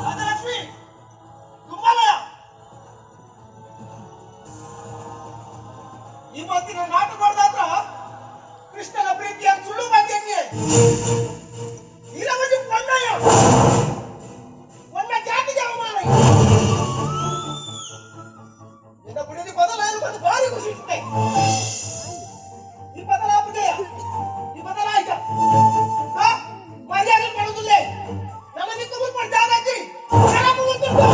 ರಾಜಲಕ್ಷ್ಮಿ ತುಂಬಾಲಯ ಇವತ್ತಿನ ನಾಟಕದ ಹತ್ರ ಕೃಷ್ಣನ ಪ್ರೀತಿಯ ಸುಳ್ಳು ಬಂದಂಗೆ ಇರವದು ಕೊಂಡಯ್ಯ ಒಳ್ಳ ಜಾತಿಗೆ ಅವಮಾನ ನಿನ್ನ ಬಿಡದಿ ಬದಲಾಯಿರು ಬಂದು ಭಾರಿ ಖುಷಿ ಇಟ್ಟೆ ಈ ಬದಲಾಪುದೆಯ ಈ ಬದಲಾಯಿತ ಮರ್ಯಾದೆ ಮಾಡುದಿಲ್ಲ ನಮ್ಮ ನಿಕ್ಕ ಜಾಗಕ್ಕೆ ಜನ ಮುಗಿದುಂಟು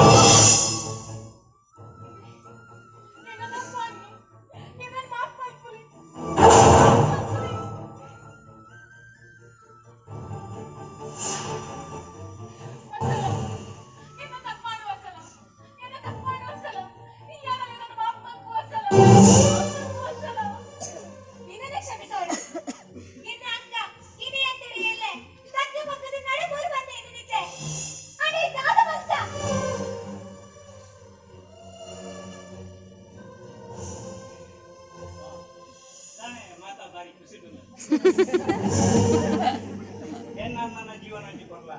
ನನ್ನ ಜೀವನ ಕೊಡಲ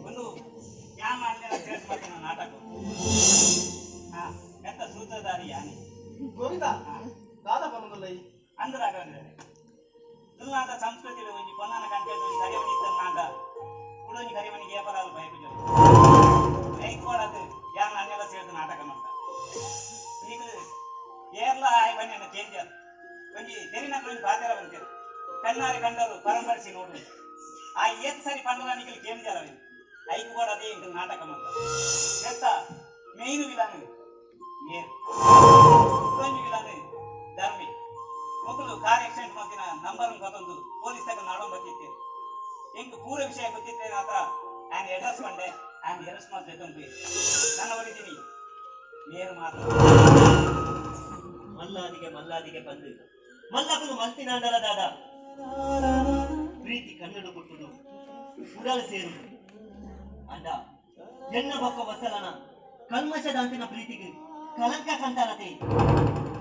ಒಂದು ಯಾನ ಸೇರಿಸ್ಬಾರ್ದು ನಾಟಕ ಎಂತ ಸೂತ್ರಧಾರಿ ಯಾನೆ ಗೋವಿಂದ ದಾದ ಬರೋದಲ್ಲ ಅಂದ್ರಾಗಂದ್ರೆ ತುಲ್ನಾದ ಸಂಸ್ಕೃತಿ ಒಂಜಿ ಪೊನ್ನಾನ ಕಂಟೆ ಕರಿಮಣಿ ತನ್ನಾದ ಕುಡೊಂಜಿ ಕರಿಮಣಿಗೆ ಏಪಲಾದ ಭಯಪುಜ ಕೈಕೋಡದು ಯಾನ ಅನ್ನೆಲ್ಲ ಸೇರಿದ ನಾಟಕ ಮಾಡ್ತ ಈಗ ಏರ್ಲ ಆಯ್ ಬನ್ನಿ ಚೇಂಜ್ ಒಂಜಿ ತೆರಿನ ಒಂಜಿ ಬಾತೆರ ಬಂತೇವೆ ಕಣ್ಣಾರೆ ಕಂಡರು ಪರಂಪರಿಸಿ ನೋಡು ಆ ಏತ್ ಸರಿ ಪಂಡದಾನಿಗಳು ಕೇಳಿದಾರವೆ ಐಕು ಕೂಡ ಅದೇ ಇಂಕ ನಾಟಕ ಮಾಡ್ತಾರೆ ಎತ್ತ ಮೇಯ್ನು ವಿಲಾನು ಮೇರ್ ಕುಡೊಂಜಿ ವಿಲಾನು ಧರ್ಮಿ ಮಕ್ಕಳು ಕಾರ್ ಆಕ್ಸಿಡೆಂಟ್ ಮತ್ತಿನ ನಂಬರ್ ಗೊತ್ತೊಂದು ಪೊಲೀಸ್ ತಗ ನಾಡೋ ಬರ್ತಿದ್ದೆ ಇಂಕ ಪೂರ ವಿಷಯ ಗೊತ್ತಿದ್ದೆ ಮಾತ್ರ ಆ್ಯಂಡ್ ಅಡ್ರೆಸ್ ಮಂಡೆ ಆ್ಯಂಡ್ ಎರೆಸ್ಟ್ ಮಾಡಿ ಜೊತೆ ನನ್ನ ಹೊರಿದ್ದೀನಿ ಮೇರು ಮಾತ್ರ ಮಲ್ಲಾದಿಗೆ ಬಂದು ಮಲ್ಲಕನು ಮಲ್ತಿನಾಂಡಲ ದಾದ ಪ್ರೀತಿ ಕನ್ನಡ ಕೊಟ್ಟುದು ಉಡಲ ಸೇರುದು ಅಂದ ಎನ್ನ ಬೊಕ್ಕ ವಸಲನ ಕಲ್ಮಶದ ಅಂತಿನ ಪ್ರೀತಿಗೆ ಕಲಂಕ ಕಂತಾರತೆ